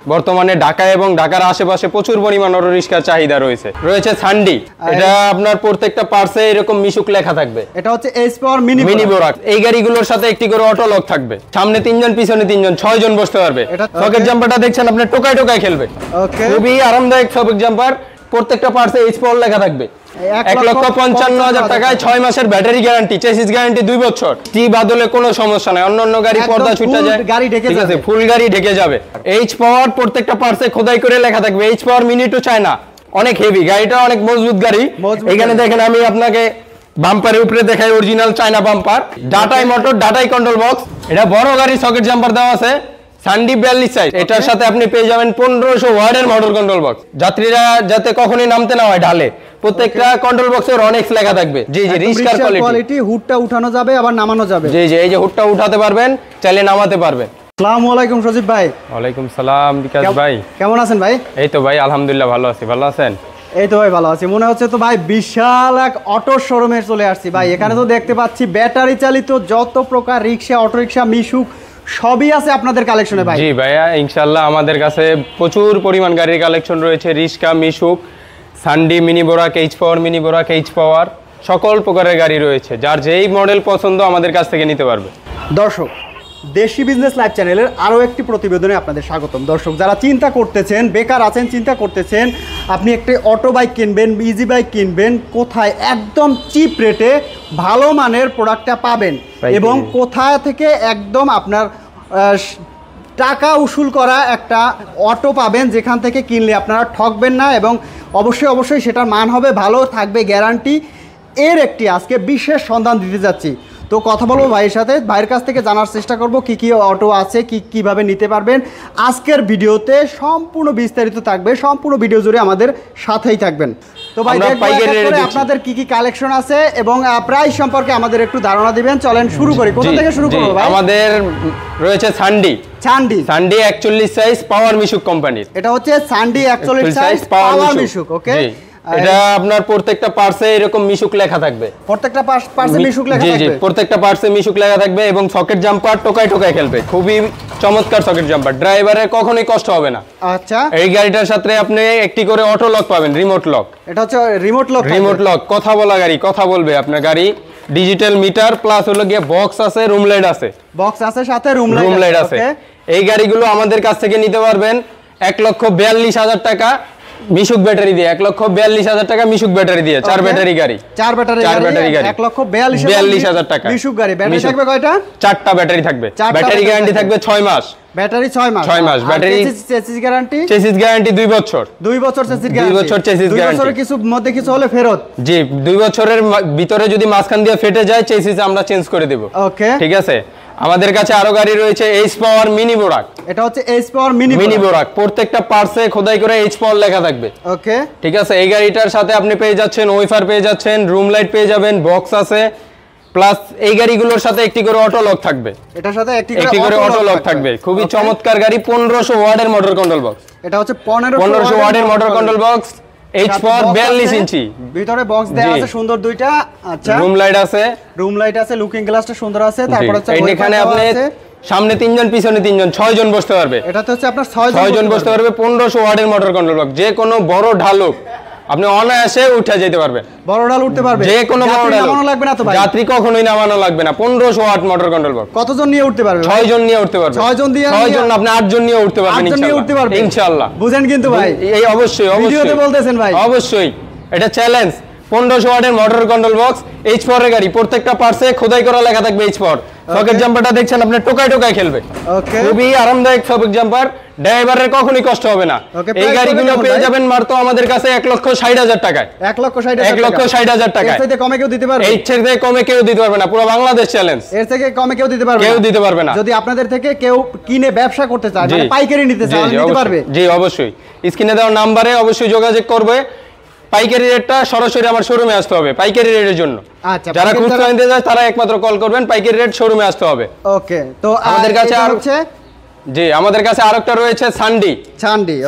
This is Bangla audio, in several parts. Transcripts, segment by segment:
বর্তমানে ঢাকা এবং ঢাকার আশেপাশে প্রচুর পরিমাণ অটো রিকশার চাহিদা রয়েছে। রয়েছে সান্ডি, এটা আপনার প্রত্যেকটা পার্সে এরকম মিশুক লেখা থাকবে। এটা হচ্ছে এইচ পাওয়ার মিনি বোরাক। এই গাড়িগুলোর সাথে একটি করে অটো লক থাকবে, সামনে 3 জন পিছনে 3 জন, 6 জন বসতে পারবে। সকেট জাম্পারটা দেখছেন আপনি, টোকায় টোকায় খেলবে। খুবই আরামদায়ক সকেট জাম্পার। প্রত্যেকটা পার্সে এইচ পাওয়ার লেখা থাকবে। 1,55,000 টাকায় 6 মাসের ব্যাটারি গ্যারান্টি, চেসিস গ্যারান্টি 2 বছর। টি বাদলে কোনো সমস্যা নাই, অন্য গাড়ি পর্দা ছুটে যায়, ঠিক আছে, ফুল গাড়ি ঢেকে যাবে। এইচ পাওয়ার প্রত্যেকটা পার্সে খোদাই করে লেখা থাকবে, H power mini two China. অনেক হেভি গাড়িটা, অনেক মজবুত গাড়ি। এখানে দেখেন আমি আপনাকে বাম্পারের উপরে দেখাই অরিজিনাল চায়না বাম্পার, ডাটাই মোটর, ডাটাই কন্ট্রোল বক্স। এটা বড় গাড়ি সকেট জাম্পার দেওয়া আছে, সান্ডি 42 সাইজ। এটার সাথে আপনি পেয়ে যাবেন 1500 ওয়াটের মোটর কন্ট্রোল বক্স, যাত্রীরা যাতে কখনোই নামতে না হয় ঢালে। প্রত্যেকটা কন্ট্রোল বক্সে রনেক্স লেখা থাকবে। জি জি, রিস্কার কোয়ালিটি। হুডটা উঠানো যাবে আবার নামানো যাবে। জি জি, এই যে হুডটা উঠাতে পারবেন, চাইলে নামাতে পারবেন। আসসালামু আলাইকুম সজীব ভাই। ওয়ালাইকুম সালাম বিকাশ ভাই, কেমন আছেন ভাই? এই তো ভাই আলহামদুলিল্লাহ ভালো আছি, ভালো আছেন? এই তো ভাই ভালো আছি। মনে হচ্ছে তো ভাই বিশাল এক অটো শোরুমে চলে আসছি ভাই। এখানে তো দেখতে পাচ্ছি ব্যাটারি চালিত যত প্রকার রিক্সা, অটো রিক্সা, মিশুক সবই আছে আপনাদের কালেকশনে ভাই। জি ভাইয়া, ইনশাআল্লাহ আমাদের কাছে প্রচুর পরিমাণ গাড়ির কালেকশন রয়েছে। রিক্সা, মিশুক, সান্ডি, মিনি বোরাক, এইচ পাওয়ার, মিনি বোরাক, এইচ পাওয়ার, সকল প্রকারের গাড়ি রয়েছে। যার যেই মডেল পছন্দ আমাদের কাছ থেকে নিতে পারবে। দর্শক, দেশি বিজনেস লাইভ চ্যানেলের আরও একটি প্রতিবেদনে আপনাদের স্বাগতম। দর্শক, যারা চিন্তা করতেছেন, বেকার আছেন, চিন্তা করতেছেন আপনি একটি অটো বাইক কিনবেন, ইজি বাইক কিনবেন, কোথায় একদম চিপ রেটে ভালো মানের প্রোডাক্টটা পাবেন এবং কোথা থেকে একদম আপনার টাকা উসুল করা একটা অটো পাবেন, যেখান থেকে কিনলে আপনারা ঠকবেন না এবং অবশ্যই সেটার মান হবে ভালো, থাকবে গ্যারান্টি। এর একটি আজকে বিশেষ সন্ধান দিতে যাচ্ছি। তো কথা বলবো ভাইয়ের সাথে, ভাইয়ের কাছ থেকে জানার চেষ্টা করব কি কি অটো আছে, কিভাবে নিতে পারবেন। আজকের ভিডিওতে সম্পূর্ণ বিস্তারিত থাকবে, সম্পূর্ণ ভিডিও জুড়ে আমাদের সাথেই থাকবেন। তো ভাই আপনাদের কি কি কালেকশন আছে এবং প্রাইস সম্পর্কে আমাদের একটু ধারণা দিবেন। চলেন শুরু করি। কোথা থেকে শুরু করব ভাই? আমাদের রয়েছে সান্ডি 41 সাইজ পাওয়ার মিশুক কোম্পানির। এটা হচ্ছে সান্ডি 41 সাইজ পাওয়ার মিশুক। ওকে, এটা আপনার প্রত্যেকটা পার্সে এরকম মিশুক লেখা থাকবে, প্রত্যেকটা পার্সে মিশুক লেখা থাকবে। জি জি, প্রত্যেকটা পার্সে মিশুক লেখা থাকবে এবং সকেট জাম্পার টোকায় টোকায় খেলবে। খুবই চমৎকার সকেট জাম্পার, ড্রাইভারের কখনোই কষ্ট হবে না। আচ্ছা, এই গাড়িটার সাথে আপনি একটি করে অটো লক পাবেন, রিমোট লক। এটা হচ্ছে রিমোট লক, কথা বলা গাড়ি, কথা বলবে আপনার গাড়ি। ডিজিটাল মিটার প্লাস হলো গিয়ে বক্স আছে, রুম লাইট আছে, সাথে রুম লাইট আছে। এই গাড়িগুলো আমাদের কাছ থেকে নিতে পারবেন 1,42,000 টাকা মিশুক ব্যাটারি দিয়ে। 1,42,000 টাকা মিশুক ব্যাটারি দিয়ে, 4 ব্যাটারি গাড়ি, 4 ব্যাটারি গাড়ি, 1,42,000 টাকা মিশুক গাড়ি। ব্যাটারি থাকবে কয়টা? 4টা ব্যাটারি থাকবে। ব্যাটারি গ্যারান্টি থাকবে 6 মাস। ব্যাটারি 6 মাস। Battery chassis guarantee? Chassis guarantee 2 বছর। 2 বছর চেসিস গ্যারান্টি। 2 বছর চেসিস গ্যারান্টি। 2 বছরের কিছু মধ্যে কিছু হলে ফেরত? জি, 2 বছরের ভিতরে যদি মাঝখান দিয়ে ফেটে যায় চেসিস আমরা চেঞ্জ করে দেব। ওকে, ঠিক আছে। আমাদের কাছে আরো গাড়ি রয়েছে, এইচ পাওয়ার মিনি বোরাক। এটা হচ্ছে এইচ পাওয়ার মিনি বোরাক। প্রত্যেকটা পার্সে খোদাই করে এইচ পাওয়ার লেখা থাকবে। ওকে, ঠিক আছে। এই গাড়িটার সাথে আপনি পেয়ে যাচ্ছেন ওয়াইফার, পেয়ে যাচ্ছেন রুম লাইট, পেয়ে যাবেন বক্স আছে, প্লাস এই গাড়িগুলোর সাথে একটি করে অটো লক থাকবে। এটার সাথে একটি করে অটো লক থাকবে। খুবই চমৎকার গাড়ি, 1500 ওয়াটের মোটর কন্ট্রোল বক্স। এটা হচ্ছে 1500 ওয়াটের মোটর কন্ট্রল বক্স, এইচ পাওয়ার 42 ইঞ্চি। ভিতরে বক্স দেওয়া আছে সুন্দর দুইটা। আচ্ছা, রুম লাইট আছে, লুকিং গ্লাসটা সুন্দর আছে। তারপর হচ্ছে এখানে আপনি সামনে 3 জন পিছনে 3 জন, 6 জন বসতে পারবে। এটাতে হচ্ছে আপনার 6 জন বসতে পারবে। 1500 ওয়াটের মোটর কন্ট্রোল বক্স। যে কোনো বড় ঢালুক আপনি অনায়াসে উঠে যেতে পারবেন। বড় ঢাল উঠতে পারবে, যে কোনো বড় ঢাল নামানো লাগবে না তো ভাই? যাত্রী কখনোই নামানো লাগবে না। 1500 ওয়াট মোটর কন্ট্রোল বক্স। কতজন নিয়ে উঠতে পারবে? 6 জন নিয়ে উঠতে পারবে। 6 জন আপনি 8 জন নিয়ে উঠতে পারবেন ইনশাআল্লাহ। বুঝেন কিন্তু ভাই, এই অবশ্যই ভিডিওতে বলতেছেন ভাই, অবশ্যই এটা চ্যালেঞ্জ। 1500 ওয়াটের মোটর কন্ট্রোল বক্স, এইচ পাওয়ার গাড়ি। প্রত্যেকটা পার্সে খোদাই করা লেখা থাকবে এইচ পাওয়ার। সকেট জাম্পারটা দেখছেন আপনি, টোকায় টোকায় খেলবে। ওকে, খুবই আরামদায়ক সকেট জাম্পার, ড্রাইভারের কখনোই কষ্ট হবে না। এই গাড়িগুলো পেয়ে যাবেন মাত্র আমাদের কাছে 1,60,000 টাকায়। 1,60,000 টাকায়। এর থেকে কমে কেউ দিতে পারবে? এর থেকে কমে কেউ দিতে পারবে না, পুরো বাংলাদেশ চ্যালেঞ্জ। এর থেকে কমে কেউ দিতে পারবে না, কেউ দিতে পারবে না। যদি আপনাদের থেকে কেউ কিনে ব্যবসা করতে চায়, মানে পাইকারি নিতে চায়, নিতে পারবে? জি অবশ্যই, স্ক্রিনে দেওয়া নম্বরে অবশ্যই যোগাযোগ করবে। পাইকারি রেটটা সরাসরি আমার শোরুমে আসতে হবে পাইকারি রেটের জন্য। আচ্ছা, যারা খুচরা নিতে যায় তারা একমাত্র কল করবেন, পাইকারি রেট শোরুমে আসতে হবে। ওকে, তো আমাদের কাছে আর হচ্ছে আমাদের কাছে আরেকটা রয়েছে সান্ডি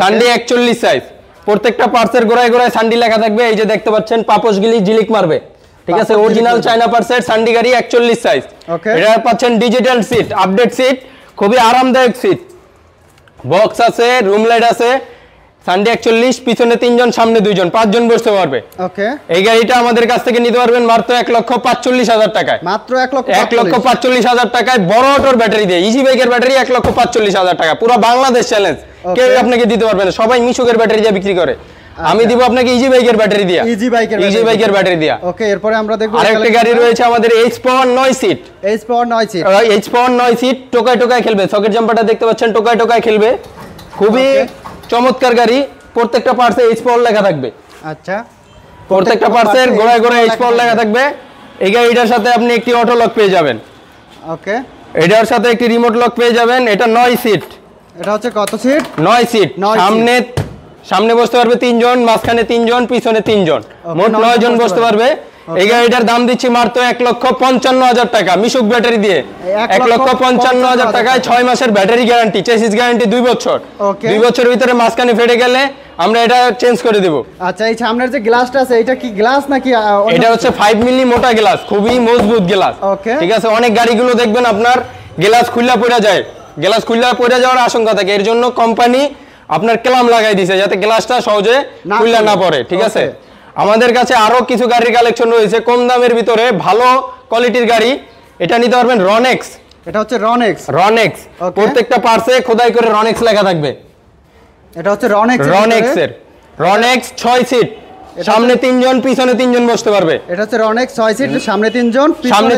41 সাইজ। প্রত্যেকটা পার্সের গোড়ায় গোড়ায় সান্ডি লেখা থাকবে। এই যে দেখতে পাচ্ছেন, পাপোশগুলি ঝিলিক মারবে। ঠিক আছে, অরিজিনাল চায়না পার্সের সান্ডি গাড়ি 41 সাইজ। এটা পাচ্ছেন ডিজিটাল সিট, আপডেট সিট, খুবই আরামদায়ক সিট। বক্স আছে, রুম লাইট আছে, সানডে 41, পিছনে 3 জন, সামনে 2 জন, 5 জন বসতে পারবে। ওকে, এই গাড়িটা আমাদের কাছ থেকে নিতে পারবেন মাত্র 1,45,000 টাকায়। মাত্র 1,45,000 টাকায় বড় অটোর ব্যাটারি দিয়ে, ইজি বাইকের ব্যাটারি 1,45,000 টাকা, পুরো বাংলাদেশ চ্যালেঞ্জ, কেউ আপনাকে দিতে পারবে না, সবাই মিশুকের ব্যাটারি দিয়ে বিক্রি করে, আমি দিব আপনাকে ইজি বাইকের ব্যাটারি দিয়া, ইজি বাইকের ব্যাটারি দিয়া। ওকে, এরপরে আমরা দেখব আরেকটা গাড়ি রয়েছে আমাদের H power 9 seat, H power 9 seat, টোকায় টোকায় খেলবে, সকেট জাম্পারটা দেখতে পাচ্ছেন, টোকায় টোকায় খেলবে, খুবই চমৎকার গাড়ি, প্রত্যেকটা পার্টসে এইচ পাওয়ার লেখা থাকবে। আচ্ছা, প্রত্যেকটা পার্টসের গোড়ায় গোড়ায় এইচ পাওয়ার লেখা থাকবে। এই গাড়িটার সাথে আপনি একটি অটো লক পেয়ে যাবেন। ওকে, এটার সাথে একটি রিমোট লক পেয়ে যাবেন। এটা 9 সিট। এটা হচ্ছে কত সিট? 9 সিট। সামনে বসতে পারবে 3 জন, মাঝখানে 3 জন, পিছনে 3 জন, মোট 9 জন বসতে পারবে। এই গাড়িটার দাম দিচ্ছি মাত্র 1,55,000 টাকা, মিশুক ব্যাটারি দিয়ে 1,55,000 টাকায় 6 মাসের ব্যাটারি গ্যারান্টি, চেসিস গ্যারান্টি 2 বছর। 2 বছরের ভিতরে মাঝখানে ফেটে গেলে আমরা এটা চেঞ্জ করে দেব। আচ্ছা, এই সামনের যে গ্লাসটা আছে এটা কি গ্লাস নাকি? এটা হচ্ছে 5 মিলি মোটা গ্লাস, খুবই মজবুত গ্লাস। ঠিক আছে, অনেক গাড়িগুলো দেখবেন আপনার গ্লাস খুললা পড়ে যায়, গ্লাস খুললা পড়ে যাওয়ার আশঙ্কা থাকে, এর জন্য কোম্পানি আপনার ক্লাম লাগাই দিয়েছে যাতে গ্লাসটা সহজে খুললা না পড়ে। ঠিক আছে, আমাদের কাছে আরো কিছু গাড়ির কালেকশন রয়েছে কম দামের ভিতরে, ভালো কোয়ালিটির গাড়ি। এটা নিতে পারবেন রনেক্স। এটা হচ্ছে রনেক্স, প্রত্যেকটা পার্টসে খোদাই করে রনেক্স লেখা থাকবে। এটা হচ্ছে রনেক্স 6 সিট, সামনে 3 জন, পিছনে 3 জন বসতে পারবে। এটা হচ্ছে রনেক্স 6 সিট, সামনে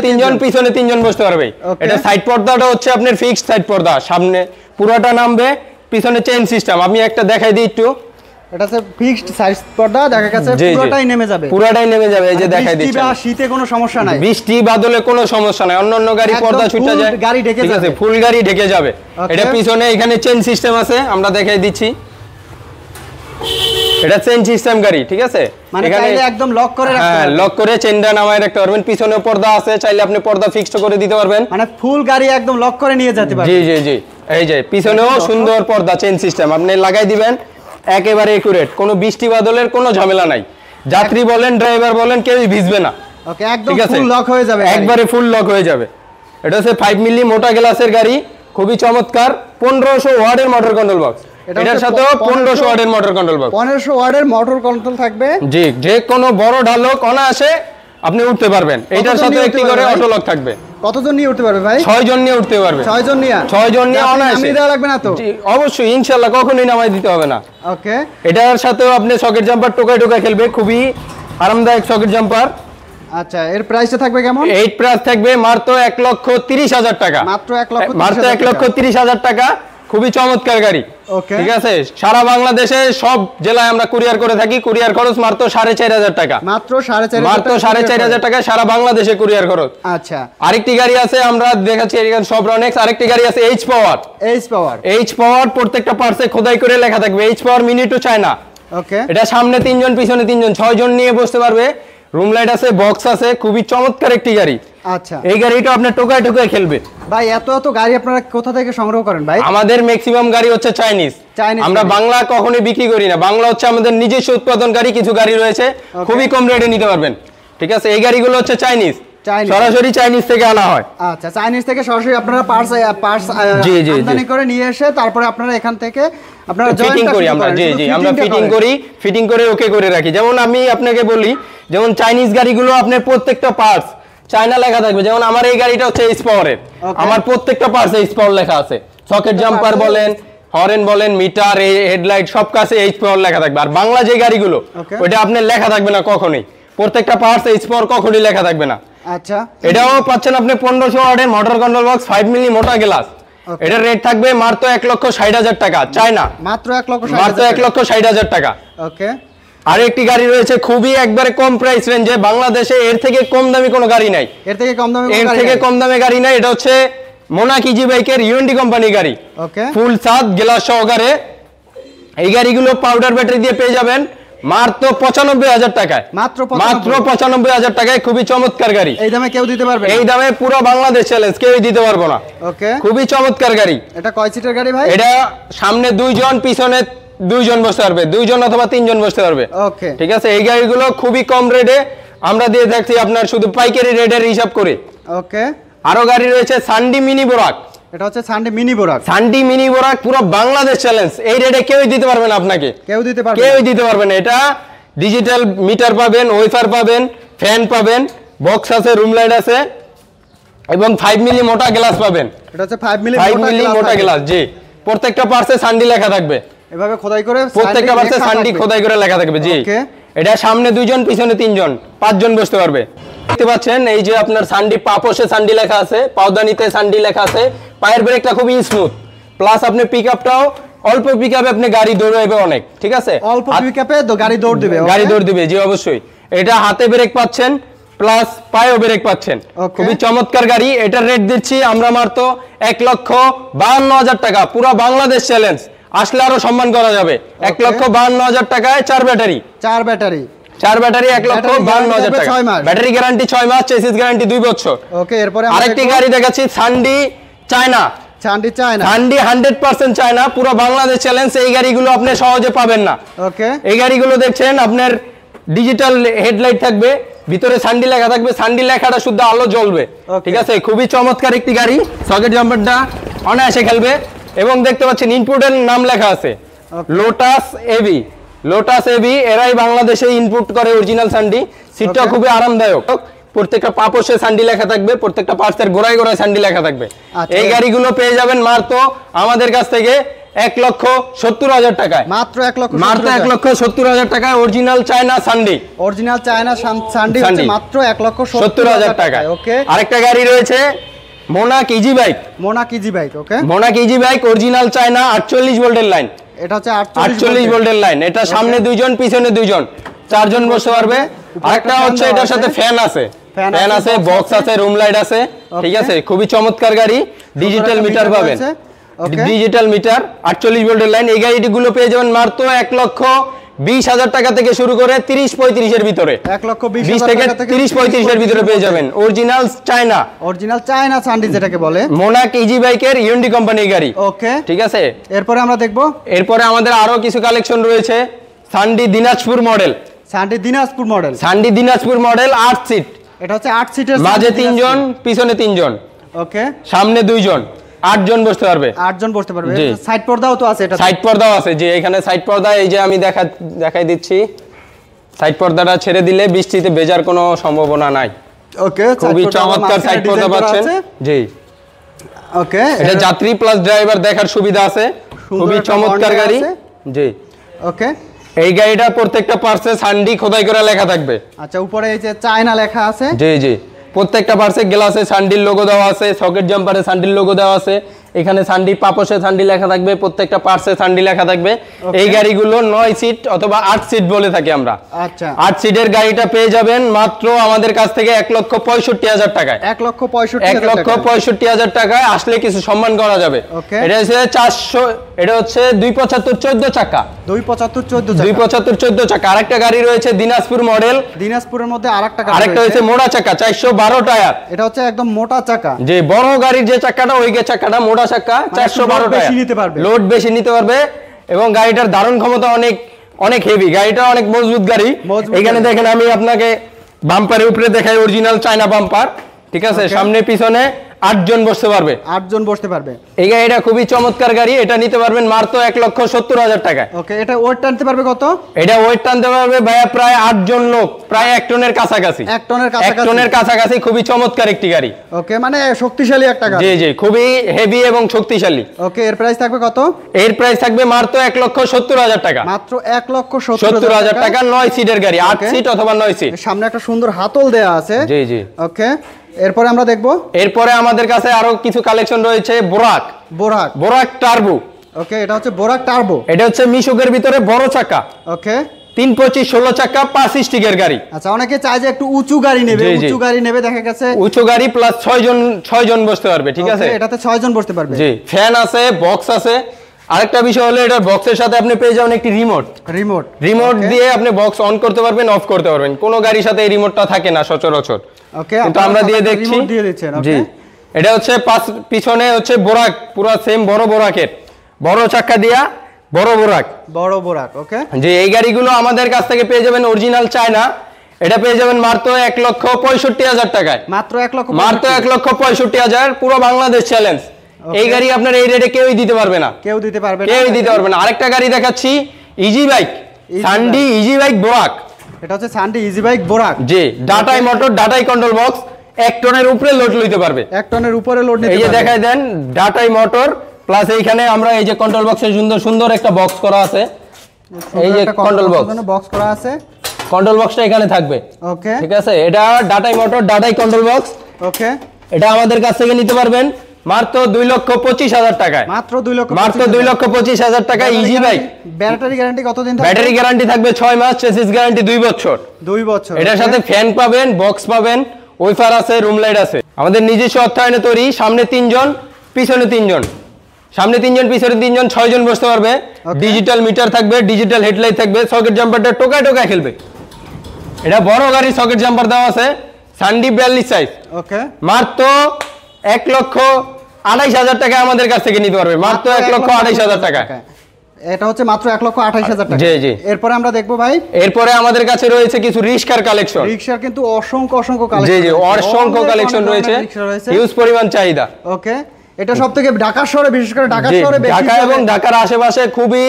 3 জন, পিছনে 3 জন বসতে পারবে। এটা সাইড পর্দাটা হচ্ছে আপনার ফিক্সড সাইড পর্দা, সামনে পুরোটা নামবে, পিছনে চেইন সিস্টেম। আমি একটা দেখাই দিই একটু। এটা হচ্ছে ফিক্সড সাইড পর্দা, দেখা গেছে পুরোটাই নেমে যাবে, এই যে দেখাই দিচ্ছি। বৃষ্টি বা শীতে কোনো সমস্যা নাই, বৃষ্টি বাদলে কোনো সমস্যা নাই, অন্য গাড়ি পর্দা ছুটে যায়, গাড়ি ঢেকে যাবে, ঠিক আছে, ফুল গাড়ি ঢেকে যাবে। এটা পিছনে এখানে চেইন সিস্টেম আছে, আমরা দেখাই দিচ্ছি। এটা চেইন সিস্টেম গাড়ি, ঠিক আছে, মানে চাইলে একদম লক করে রাখতে পারবেন, লক করে চেইনটা নামায় রাখতে পারবেন। পিছনে পর্দা আছে, চাইলে আপনি পর্দা ফিক্সড করে দিতে পারবেন, মানে ফুল গাড়ি একদম লক করে নিয়ে যেতে পারবেন। জি, এই যে পিছনেও সুন্দর পর্দা, চেইন সিস্টেম, আপনি লাগাই দিবেন, একেবারে একুরেট, কোনো বৃষ্টি বাদলের কোনো ঝামেলা নাই, যাত্রী বলেন ড্রাইভার বলেন কেউই ভিজবে না। ওকে, একদম ফুল লক হয়ে যাবে, একবারে ফুল লক হয়ে যাবে। এটা হচ্ছে 5 মিলি মোটা গ্লাসের গাড়ি, খুবই চমৎকার, 1500 ওয়াটের মোটর কন্ট্রোল বক্স। এটার সাথেও 1500 ওয়াটের মোটর কন্ট্রোল বক্স, 1500 ওয়াটের মোটর কন্ট্রোল থাকবে। জি, যে কোনো বড় ঢালক অনায়াসে আপনি উঠতে পারবেন। এটার সাথে একটি করে অটো লক থাকবে। কতজন নিয়ে উঠতে পারবে ভাই? 6 জন নিয়ে উঠতে পারবে। 6 জন নিয়ে অনায়াসে। নামিয়ে দেওয়া লাগবে না তো? জি, অবশ্যই, ইনশাআল্লাহ, কখনোই নামাই দিতে হবে না। ওকে, এটার সাথেও আপনি সকেট জাম্পার টোকায় টোকায় খেলবে, খুবই আরামদায়ক সকেট জাম্পার। আচ্ছা, এর প্রাইসটা থাকবে কেমন? এই প্রাইস থাকবে মাত্র 1,30,000 টাকা, মাত্র 1,30,000 টাকা, খুবই চমৎকার গাড়ি। ওকে, ঠিক আছে, সারা বাংলাদেশে সব জেলায় আমরা কুরিয়ার করে থাকি, কুরিয়ার খরচ মাত্র 4,500 টাকা, মাত্র 4,500 টাকা সারা বাংলাদেশে কুরিয়ার খরচ। আচ্ছা, আরেকটি গাড়ি আছে আমরা দেখাচ্ছি, এখানে সব রনেক্স। আরেকটি গাড়ি আছে এইচ পাওয়ার, প্রত্যেকটা পার্টসে খোদাই করে লেখা থাকবে H power mini two China. Okay, এটা সামনে 3 জন, পিছনে 3 জন, 6 জন নিয়ে বসতে পারবে, রুম লাইট আছে, বক্স আছে, খুবই চমৎকার একটি গাড়ি। আচ্ছা, এই গাড়িটা আপনার টোকায় টোকায় খেলবে। ভাই এত গাড়ি আপনারা কোথা থেকে সংগ্রহ করেন ভাই? আমাদের ম্যাক্সিমাম গাড়ি হচ্ছে চাইনিজ, আমরা বাংলা কখনোই বিক্রি করি না, বাংলা হচ্ছে আমাদের নিজস্ব উৎপাদন গাড়ি। কিছু গাড়ি রয়েছে খুবই কম রেটে নিতে পারবেন, ঠিক আছে। এই গাড়িগুলো হচ্ছে চাইনিজ, সরাসরি চাইনিজ থেকে আনা হয়। আচ্ছা, চাইনিজ থেকে সরাসরি আপনারা পার্টস আমদানি করে নিয়ে এসে তারপরে আপনারা এখান থেকে আপনারা ফিটিং করি আমরা। জি, আমরা ফিটিং করে ওকে করে রাখি। যেমন আমি আপনাকে বলি, যেমন চাইনিজ গাড়িগুলো আপনার প্রত্যেকটা পার্টস চায়না লেখা থাকবে। যেমন আমার এই গাড়িটা হচ্ছে এইচ পাওয়ারের, আমার প্রত্যেকটা পার্টসে এইচ পাওয়ার লেখা আছে, সকেট জাম্পার বলেন, হরেন বলেন, মিটার, হেডলাইট, সব কাছে এইচ পাওয়ার লেখা থাকবে। আর বাংলা যে গাড়িগুলো ওইটা আপনার লেখা থাকবে না কখনোই, প্রত্যেকটা পার্টস এইচ পাওয়ার কখনোই লেখা থাকবে না। আচ্ছা, এটাও পাচ্ছেন আপনি 1500 ওয়াটের মোটর কন্ট্রোল বক্স, 5 মিলি মোটা গ্লাস। এটার রেট থাকবে মাত্র 1,60,000 টাকা, চায়না, মাত্র 1,60,000 টাকা। ওকে, আর একটি গাড়ি রয়েছে খুবই একবারে কম প্রাইস রেঞ্জে, বাংলাদেশে এর থেকে কম দামি কোনো গাড়ি নাই, এর থেকে কম দামে গাড়ি নাই। এটা হচ্ছে মোনাক ইজি বাইকের ইউএনডি কোম্পানি গাড়ি, ফুল সাত গ্লাস সহকারে। এই গাড়িগুলো পাউডার ব্যাটারি দিয়ে পেয়ে যাবেন মাত্র 95,000 টাকায়, মাত্র 95,000 টাকায়, খুবই চমৎকার গাড়ি। এই দামে কেউ দিতে পারবে? এই দামে পুরো বাংলাদেশ চ্যালেঞ্জ, কেউই দিতে পারবো না। ওকে, খুবই চমৎকার গাড়ি। এটা কয় সিটের গাড়ি ভাই? এটা সামনে 2 জন, পিছনে 2 জন বসতে পারবে, 2 জন অথবা 3 জন বসতে পারবে। ওকে, ঠিক আছে। এই গাড়িগুলো খুবই কম রেটে আমরা দিয়ে থাকছি আপনার, শুধু পাইকারি রেটের হিসাব করে। ওকে, আরো গাড়ি রয়েছে সান্ডি মিনি বোরাক, এটা হচ্ছে সানডি মিনি বোরাক। সানডি মিনি বোরাক পুরো বাংলাদেশ চ্যালেঞ্জ। এই রেটে কেউই দিতে পারবে না আপনাকে, কেউই দিতে পারবে না। এটা ডিজিটাল মিটার পাবেন, ওয়েফার পাবেন, ফ্যান পাবেন, বক্স আছে, রুম লাইট আছে এবং 5 মিলি মোটা গ্লাস পাবেন। এটা হচ্ছে 5 মিলি মোটা গ্লাস। জি, প্রত্যেকটা পার্টসে সানডি লেখা থাকবে, এভাবে খোদাই করে প্রত্যেকটা পার্টসে সানডি খোদাই করে লেখা থাকবে। জি, এটা সামনে 2 জন, পিছনে 3 জন, 5 জন বসতে পারবে। দেখতে পাচ্ছেন এই যে আপনার সানডি পাপোশে সানডি লেখা আছে, পাওদানিতে সানডি লেখা আছে। পায়ের ব্রেকটা খুবই স্মুথ, প্লাস আপনি পিকআপটাও অল্প পিকআপে আপনি গাড়ি দৌড়াবে অনেক, ঠিক আছে? অল্প পিকআপে তো গাড়ি দৌড় দিবে, জি অবশ্যই। এটা হাতে ব্রেক পাচ্ছেন, প্লাস পায়েও ব্রেক পাচ্ছেন। খুবই চমৎকার গাড়ি। এটার রেট দিচ্ছি আমরা মাত্র 1,52,000 টাকা, পুরো বাংলাদেশ চ্যালেঞ্জ। আসলে আরো সম্মান করা যাবে। 1,52,000 টাকায় 4 ব্যাটারি 1,52,000 টাকা। ব্যাটারি গ্যারান্টি 6 মাস, চেসিস গ্যারান্টি 2 বছর। ওকে, এরপরে আরেকটি গাড়ি দেখাচ্ছি, সানডি চায়না। সানডি 100% চায়না, পুরো বাংলাদেশ চ্যালেঞ্জ। এই গাড়িগুলো আপনি সহজে পাবেন না। ওকে, এই গাড়িগুলো দেখছেন আপনার ডিজিটাল হেডলাইট থাকবে, ভিতরে সানডি লেখা থাকবে, সানডি লেখাটা শুদ্ধ আলো জ্বলবে, ঠিক আছে? খুবই চমৎকার একটি গাড়ি। সকেট জাম্পারটা অনায়াসে খেলবে। এবং দেখতে পাচ্ছেন ইনপুটের নাম লেখা আছে লোটাস এবি। এরাই বাংলাদেশে ইনপুট করে অরিজিনাল সানডি। সিটটা খুবই আরামদায়ক। প্রত্যেকটা পাপোশে সানডি লেখা থাকবে, প্রত্যেকটা পার্টসের গোড়ায় সানডি লেখা থাকবে। এই গাড়িগুলো পেয়ে যাবেন মাত্র আমাদের কাছ থেকে 1,70,000 টাকায়, মাত্র 1,70,000 টাকায়। অরিজিনাল চায়না সানডি, মাত্র 1,70,000 টাকায়। ওকে, আরেকটা গাড়ি রয়েছে মোনাক ইজি বাইক। ওকে, মোনাক ইজি বাইক অরিজিনাল চায়না, 48 ভোল্টের লাইন। এটা হচ্ছে 48 ভোল্টের লাইন। এটা সামনে 2 জন, পিছনে 2 জন, 4 জন বসতে পারবে। আরেকটা হচ্ছে এটার সাথে ফ্যান আছে, বক্স আছে, রুম লাইট আছে, ঠিক আছে? খুবই চমৎকার গাড়ি। ডিজিটাল মিটার পাবেন, ডিজিটাল মিটার, 48 ভোল্টের লাইন। এই গাড়িগুলো পেয়ে যাবেন মাত্র 1,20,000 টাকা থেকে শুরু করে 30-35 এর ভিতরে, 1,20,000 থেকে 30-35 এর ভিতরে পেয়ে যাবেন। অরিজিনাল চায়না সানডি যেটাকে বলে, মোনাক ইজি বাইকের ইউন্ডি কোম্পানির গাড়ি। ওকে, ঠিক আছে। এরপরে আমরা দেখব, এরপরে আমাদের আরো কিছু কালেকশন রয়েছে। সানডি দিনাজপুর মডেল, সানডি দিনাজপুর মডেল 8 সিট। এটা হচ্ছে 8 সিটের, মাঝে 3 জন, পিছনে 3 জন, ওকে, সামনে 2 জন, 8 জন বসতে পারবে। সাইড পর্দাও তো আছে, এটা সাইড পর্দাও আছে। যে এখানে সাইড পর্দা, এই যে আমি দেখাই দিচ্ছি, সাইড পর্দাটা ছেড়ে দিলে বৃষ্টিতে ভেজার কোনো সম্ভাবনা নাই। ওকে, খুবই চমৎকার সাইড পর্দা পাচ্ছেন। জি, ওকে, এটা যাত্রী প্লাস ড্রাইভার দেখার সুবিধা আছে। খুবই চমৎকার গাড়ি। জি, ওকে। এই গাড়িটা প্রত্যেকটা পার্টসে সানডি খোদাই করে লেখা থাকবে। আচ্ছা, উপরে এই যে চায়না লেখা আছে। জি, প্রত্যেকটা পার্টসে গ্লাসে সানডির লোগো দেওয়া আছে, সকেট জাম্পারে সানডির লোগো দেওয়া আছে। এখানে সানডি পাপোশে সানডি লেখা থাকবে, প্রত্যেকটা পার্টসে সানডি লেখা থাকবে। এই গাড়িগুলো 9 সিট অথবা 8 সিট বলে থাকি আমরা। আচ্ছা, 8 সিটের গাড়িটা পেয়ে যাবেন মাত্র আমাদের কাছ থেকে 1,65,000 টাকায়। 1,65,000 টাকায় আসলে কিছু সম্মান করা যাবে। এটা হচ্ছে 400, এটা হচ্ছে 275 14 চাকা, 275 14 চাকা। আরেকটা গাড়ি রয়েছে দিনাজপুর মডেল, দিনাজপুরের মধ্যে আরেকটা হচ্ছে মোটা চাকা, 412 টায়ার। এটা হচ্ছে একদম মোটা চাকা। যে বড় গাড়ির যে চাকাটা, ওই চাকাটা মোটা চাকা, 412 টায়ার, লোড বেশি নিতে পারবে। এবং গাড়িটার ধারণ ক্ষমতা অনেক হেভি, গাড়িটা অনেক মজবুত গাড়ি। এখানে দেখেন, আমি আপনাকে বাম্পারের উপরে দেখাই, অরিজিনাল চায়না বাম্পার, ঠিক আছে? সামনে পিছনে 8 জন বসতে পারবে। এই গাড়িটা খুবই চমৎকার গাড়ি। এটা নিতে পারবেন মাত্র 1,70,000 টাকায়। ওকে, এটা ওয়েট টানতে পারবে কত? এটা ওয়েট টানতে পারবে ভাইয়া প্রায় 8 জন লোক, প্রায় 1 টনের কাছাকাছি। 1 টনের কাছাকাছি। খুবই চমৎকার একটি গাড়ি। ওকে, মানে শক্তিশালী একটা গাড়ি। জি, খুবই হেভি এবং শক্তিশালী। ওকে, এর প্রাইস থাকবে কত? এর প্রাইস থাকবে মাত্র 1,70,000 টাকা, মাত্র 1,70,000 টাকা। 9 সিটের গাড়ি, 8 সিট অথবা 9 সিট। সামনে একটা সুন্দর হাতল দেয়া আছে। জি। ওকে, এরপরে আমরা দেখব, এরপরে আমাদের কাছে আরো কিছু কালেকশন রয়েছে। বোরাক টার্বো। ওকে, এটা হচ্ছে বোরাক টার্বো। এটা হচ্ছে মিশুকের ভিতরে বড় চাকা। ওকে, 325 16 চাকা 5 স্টিকের গাড়ি। আচ্ছা, অনেকে চায় যে একটু উঁচু গাড়ি নেবে, দেখা গেছে উঁচু গাড়ি প্লাস 6 জন বসতে পারবে, ঠিক আছে? এটাতে 6 জন বসতে পারবে। জি, ফ্যান আছে, বক্স আছে। আরেকটা বিষয় হলো, এটার বক্সের সাথে আপনি পেয়ে যাবেন একটি রিমোট দিয়ে আপনি বক্স অন করতে পারবেন, অফ করতে পারবেন। কোনো গাড়ির সাথে এই রিমোটটা থাকে না সচরাচর। ওকে, কিন্তু আমরা দিয়ে দেখছি। জি, এটা হচ্ছে পিছনে হচ্ছে বোরাক, পুরো সেম বড় বোরাকের, বড় চাকা দিয়া বড় বোরাক। ওকে, জি, এই গাড়িগুলো আমাদের কাছ থেকে পেয়ে যাবেন অরিজিনাল চায়না। এটা পেয়ে যাবেন মাত্র 1,65,000 টাকায়, মাত্র 1,65,000, পুরো বাংলাদেশ চ্যালেঞ্জ। এই গাড়ি আপনার এই রেটে কেউই দিতে পারবে না, কেউই দিতে পারবে না। আরেকটা গাড়ি দেখাচ্ছি, ইজি বাইক, সানডি ইজি বাইক বোরাক। এটা হচ্ছে সানডি ইজি বাইক বোরাক। জি, ডাটাই মোটর, ডাটাই কন্ট্রোল বক্স, 1 টনের উপরে লোড নিতে পারবে। 1 টনের উপরে লোড নিতে পারবে। এই যে দেখাই দেন, ডাটাই মোটর প্লাস এইখানে আমরা এই যে কন্ট্রোল বক্সের সুন্দর সুন্দর একটা বক্স করা আছে। এই যে কন্ট্রোল বক্স করা আছে, কন্ট্রোল বক্সটা এখানে থাকবে। ওকে, ঠিক আছে, এটা ডাটাই মোটর, ডাটাই কন্ট্রোল বক্স। ওকে, এটা আমাদের কাছ থেকে নিতে পারবেন মাত্র 2,25,000 টাকায়। মাত্র 2,25,000 টাকা ইজি বাইক। ব্যাটারি গ্যারান্টি কতদিন থাকবে? ব্যাটারি গ্যারান্টি থাকবে 6 মাস, চেসিস গ্যারান্টি 2 বছর। 2 বছর। এটার সাথে ফ্যান পাবেন, বক্স পাবেন, ওয়াইফার আছে, রুম লাইট আছে। আমাদের নিজস্ব অর্থায়নে তৈরি, সামনে 3 জন, পিছনে 3 জন। সামনে 3 জন, পিছনে 3 জন, 6 জন বসতে পারবে। ডিজিটাল মিটার থাকবে, ডিজিটাল হেডলাইট থাকবে, সকেট জাম্পারটা টোকায় টোকায় খেলবে। এটা বড় গাড়ির সকেট জাম্পার দেওয়া আছে, সানডি 42 সাইজ। ওকে, মাত্র 1,28,000 টাকা আমাদের কাছ থেকে নিতে পারবে, মাত্র 1,28,000 টাকা। এটা হচ্ছে মাত্র 1,28,000 টাকা। জি জি। এরপরে আমরা দেখবো ভাই, এরপরে আমাদের কাছে রয়েছে কিছু রিস্কার কালেকশন। রিক্সার কিন্তু অসংখ্য কালেকশন। জি জি, অসংখ্য কালেকশন রয়েছে, হিউজ পরিমাণ চাহিদা। ওকে, এটা সবথেকে ঢাকা শহরে, বিশেষ করে ঢাকা শহরে বেশি, ঢাকা এবং ঢাকার আশেপাশে খুবই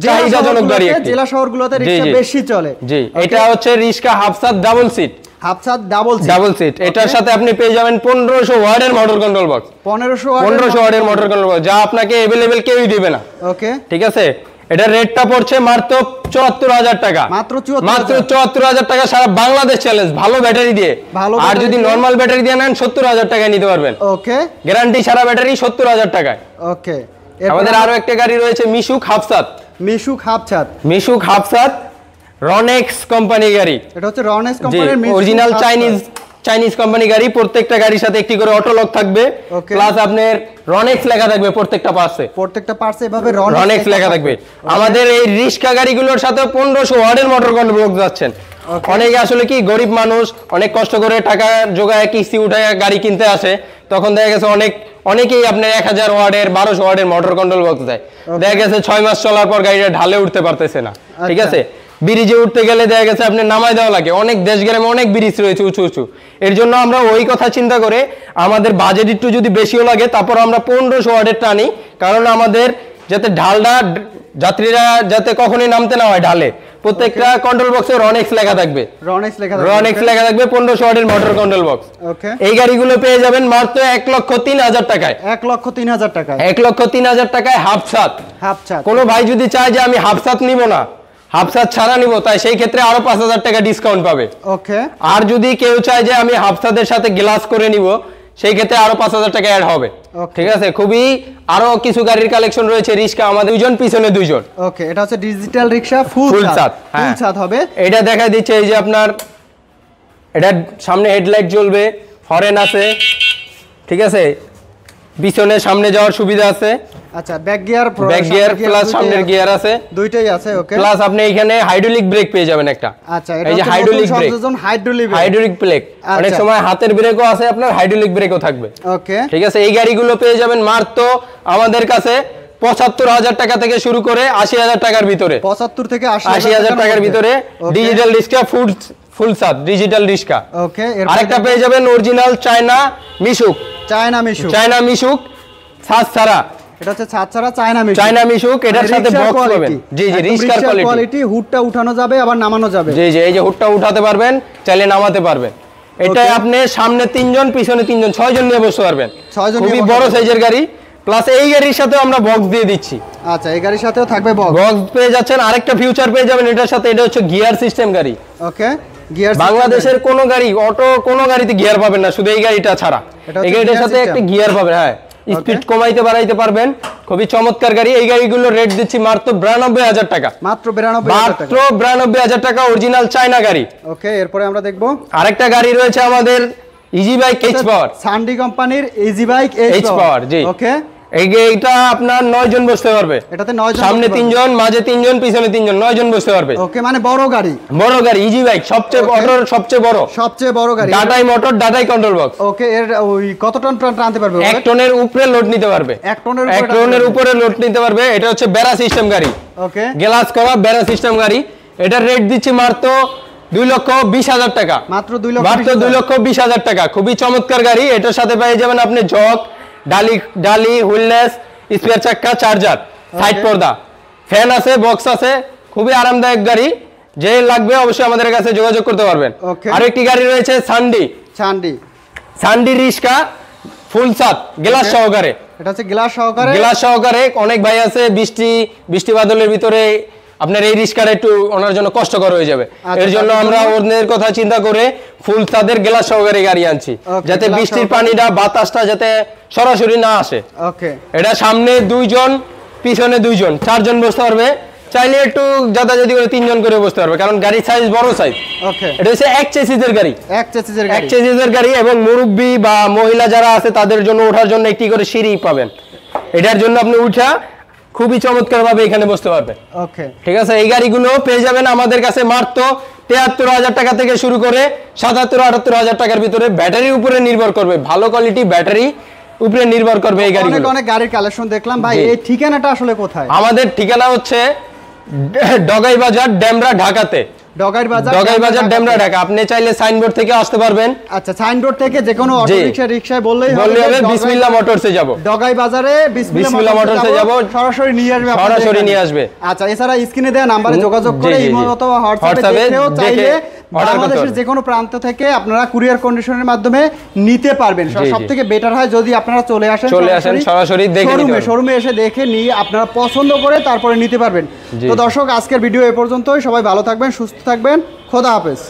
চাহিদাজনক গাড়ি। জেলা শহরগুলোতে রিক্সা বেশি চলে। জি, এটা হচ্ছে রিস্কা হাফসাত ডাবল সিট। হাফসাত ডাবল সিট। এটার সাথে আপনি পেয়ে যাবেন 1500 ওয়াটের মোটর কন্ট্রোল বক্স। 1500 ওয়াটের মোটর কন্ট্রোল বক্স, যা আপনাকে अवेलेबल কেউই দিবে না। ওকে, ঠিক আছে, এটা রেটটা পড়ছে মাত্র 74,000 টাকা। মাত্র 74,000 টাকা, সারা বাংলাদেশ চ্যালেঞ্জ, ভালো ব্যাটারি দিয়ে। আর যদি নরমাল ব্যাটারি দিয়ে নেন 70,000 টাকায় নিতে পারবেন। ওকে, গ্যারান্টি সারা ব্যাটারি 70,000 টাকায়। ওকে, আমাদের আরো একটা গাড়ি রয়েছে, মিশুক হাফসাত। মিশুক হাফসাত রনেক্স কোম্পানি গাড়ি। এটা হচ্ছে রনেক্স কোম্পানির অরিজিনাল চাইনিজ কোম্পানি গাড়ি। প্রত্যেকটা গাড়ির সাথে একটি করে অটো লক থাকবে, প্লাস আপনার রনেক্স লেখা থাকবে প্রত্যেকটা পার্টসে এভাবে রনেক্স লেখা থাকবে। আমাদের এই রিস্কা গাড়িগুলোর সাথে 1500 ওয়াটের মোটর কন্ট্রোল বক্স যাচ্ছেন। অনেকে আসলে কি গরিব মানুষ, অনেক কষ্ট করে টাকা জোগায় কিস্তি উঠায় গাড়ি কিনতে আসে, তখন দেখা গেছে অনেকেই আপনার 1000 ওয়াটের 1200 ওয়াটের মোটর কন্ট্রোল বক্স দেয়। দেখা গেছে 6 মাস চলার পর গাড়িটা ঢালে উঠতে পারতেছে না। ঠিক আছে, ব্রিজে উঠতে গেলে দেখা গেছে আপনি নামাই দেওয়া লাগে। অনেক দেশ গ্রামে অনেক ব্রিজ রয়েছে উঁচু। এর জন্য আমরা ওই কথা চিন্তা করে আমাদের বাজেট একটু যদি বেশিও লাগে, তারপর আমরা 1500 ওয়াটের টানি, কারণ আমাদের যাতে ঢালটা যাত্রীরা যাতে কখনোই নামতে না হয় ঢালে। প্রত্যেকটা কন্ট্রোল বক্সে রনেক্স লেখা থাকবে, 1500 ওয়াটের মোটর কন্ট্রোল বক্স। এই গাড়িগুলো পেয়ে যাবেন মাত্র 1,03,000 টাকায়। 1,03,000 টাকায়। 1,03,000 টাকায় হাফসাত। কোনো ভাই যদি চায় যে আমি হাফসাত নিব না, হাফসাত ছাড়া নিব, তাই সেই ক্ষেত্রে আরো 5,000 টাকা ডিসকাউন্ট পাবে। ওকে, আর যদি কেউ চায় যে আমি হাফসাতের সাথে গ্লাস করে নিব, সেই ক্ষেত্রে আরো 5,000 টাকা অ্যাড হবে। ঠিক আছে, খুবই আরো কিছু গাড়ির কালেকশন রয়েছে। রিস্কা আমাদের 2 জন, পিছনে 2 জন। ওকে, এটা হচ্ছে ডিজিটাল রিকশা, ফুল ছাদ হবে। এটা দেখাই দিচ্ছে, এই যে আপনার এটা সামনে হেডলাইট জ্বলবে, হরেন আছে। ঠিক আছে, পিছনে সামনে যাওয়ার সুবিধা আছে। আচ্ছা, ব্যাক গিয়ার প্লাস সামনের গিয়ার আছে, দুইটাই আছে। ওকে, প্লাস আপনি এখানে হাইড্রোলিক ব্রেক পেয়ে যাবেন একটা। আচ্ছা, এই যে হাইড্রোলিক ব্রেক, অনেক সময় হাতের ব্রেকও আছে, আপনার হাইড্রোলিক ব্রেকও থাকবে। ওকে, ঠিক আছে, এই গাড়িগুলো পেয়ে যাবেন মাত্র আমাদের কাছে 75,000 টাকা থেকে শুরু করে 80,000 টাকার ভিতরে। 75 থেকে 80,000 টাকার ভিতরে ডিজিটাল রিস্কা, ফুল সাত ডিজিটাল রিস্কা। ওকে, আরেকটা পেয়ে যাবেন অরিজিনাল চায়না মিশুক ছাদ ছাড়া। এটা হচ্ছে ছাদ ছাড়া চায়না মিশুক। এটার সাথে বক্স পাবেন। জি জি, রিস্কার কোয়ালিটি। হুডটা উঠানো যাবে, আবার নামানো যাবে। জি জি, এই যে হুডটা উঠাতে পারবেন, চাইলে নামাতে পারবেন। এটা আপনি সামনে 3 জন, পিছনে 3 জন, 6 জন নিয়ে বসতে পারবেন। খুবই বড় সাইজের গাড়ি, প্লাস এই গাড়ির সাথে আমরা বক্স দিয়ে দিচ্ছি। আচ্ছা, এই গাড়ির সাথেও থাকবে বক্স পেয়ে যাচ্ছেন। আরেকটা ফিউচার পেয়ে যাবেন এটার সাথে, এটা হচ্ছে গিয়ার সিস্টেম গাড়ি। ওকে, গিয়ার বাংলাদেশের কোন গাড়ি, অটো কোন গাড়িতে গিয়ার পাবেন না, শুধু এই গাড়িটা ছাড়া। এই গাড়িটার সাথে একটা গিয়ার পাবেন। হ্যাঁ, স্পিড কমাইতে বাড়াইতে পারবেন। খুবই চমৎকার গাড়ি। এই গাড়িগুলো রেট দিচ্ছি মাত্র 92,000 টাকা। মাত্র 92,000 টাকা, অরিজিনাল চায়না গাড়ি। ওকে, এরপরে আমরা দেখব আরেকটা আরেকটা গাড়ি রয়েছে আমাদের ইজি বাইক এইচ পাওয়ার, সানডি কোম্পানির ইজি বাইক এইচ পাওয়ার। জি, ওকে, এইটা আপনার 9 জন বসতে পারবে। এটাতে 9 জন, সামনে 3 জন, মাঝে 3 জন, পিছনে 3 জন, 9 জন বসতে পারবে। ওকে, মানে বড় গাড়ি ইজি বাইক, সবচেয়ে বড় গাড়ি, ডাটাই মোটর, ডাটাই কন্ট্রোল বক্স। ওকে, এর ওই কত টন টানতে পারবে? 1 টনের উপরে লোড নিতে পারবে। 1 টনের উপরে লোড নিতে পারবে। এটা হচ্ছে বেড়া সিস্টেম গাড়ি। ওকে, গ্লাস করা বেড়া সিস্টেম গাড়ি। এটার রেট দিচ্ছি মাত্র 2,20,000 টাকা। মাত্র 2,20,000 টাকা। খুবই চমৎকার গাড়ি। এটার সাথে পেয়ে যাবেন আপনি জগ, ডালি হুইললেস, স্পেয়ার চাকা, চার্জার, সাইড পর্দা, ফ্যান আছে, বক্স আছে, খুবই আরামদায়ক গাড়ি। যে লাগবে অবশ্যই আমাদের কাছে যোগাযোগ করতে পারবেন। আরেকটি গাড়ি রয়েছে সান্ডি রিস্কা, ফুল ছাদ, গ্লাস সহকারে। এটা হচ্ছে গ্লাস সহকারে। অনেক ভাই আছে বৃষ্টি বাদলের ভিতরে আপনার এই রিস্কাটা একটু ওনার জন্য কষ্টকর হয়ে যাবে, এর জন্য আমরা ওদের কথা চিন্তা করে ফুল ছাদের গ্লাস সহকারে গাড়ি আনছি, যাতে বৃষ্টির পানিটা বাতাসটা যাতে সরাসরি না আসে। এটা সামনে 2 জন, পিছনে 2 জন, 4 জন বসতে পারবে। চাইলে একটু যাতায়াতি করে 3 জন করে বসতে পারবে, কারণ গাড়ির সাইজ বড় সাইজ। এটা হচ্ছে এক চেসিসের গাড়ি এবং মুরব্বি বা মহিলা যারা আছে তাদের জন্য ওঠার জন্য একটি করে সিঁড়ি পাবেন। এটার জন্য আপনি উঠা খুবই চমৎকার ভাবে এখানে বসতে পারবেন। ঠিক আছে, এই গাড়িগুলো পেয়ে যাবেন আমাদের কাছে মাত্র 73,000 টাকা থেকে শুরু করে 77-78,000 টাকার ভিতরে। ব্যাটারির উপরে নির্ভর করবে, ভালো কোয়ালিটি ব্যাটারি উপরে নির্ভর করবে এই গাড়িগুলো। অনেক গাড়ির কালেকশন দেখলাম ভাই, এই ঠিকানাটা আসলে কোথায়? আমাদের ঠিকানা হচ্ছে ডগাই বাজার, ডেমরা, ঢাকাতে। ডগাই বাজার, ডেমরা, ঢাকা। আপনি চাইলে সাইনবোর্ড থেকে আসতে পারবেন। আচ্ছা, সাইনবোর্ড থেকে যে কোনো অটো রিকশায় বললেই হবে বিসমিল্লাহ মোটরসে যাব। ডগাই বাজারে বিসমিল্লাহ মোটরসে যাব, সরাসরি নিয়ে আসবে। আচ্ছা, এছাড়া স্ক্রিনে দেওয়া নম্বরে যোগাযোগ করে ইমো অথবা হোয়াটসঅ্যাপে দেখেও চাইলে বাংলাদেশের যে কোনো প্রান্ত থেকে আপনারা কুরিয়ার কন্ডিশনের মাধ্যমে নিতে পারবেন। সবথেকে বেটার হয় যদি আপনারা চলে আসেন সরাসরি শোরুমে এসে দেখে নিয়ে আপনারা পছন্দ করে তারপরে নিতে পারবেন। তো দর্শক, আজকের ভিডিও এ পর্যন্তই। সবাই ভালো থাকবেন, সুস্থ থাকবেন, খোদা হাফেজ।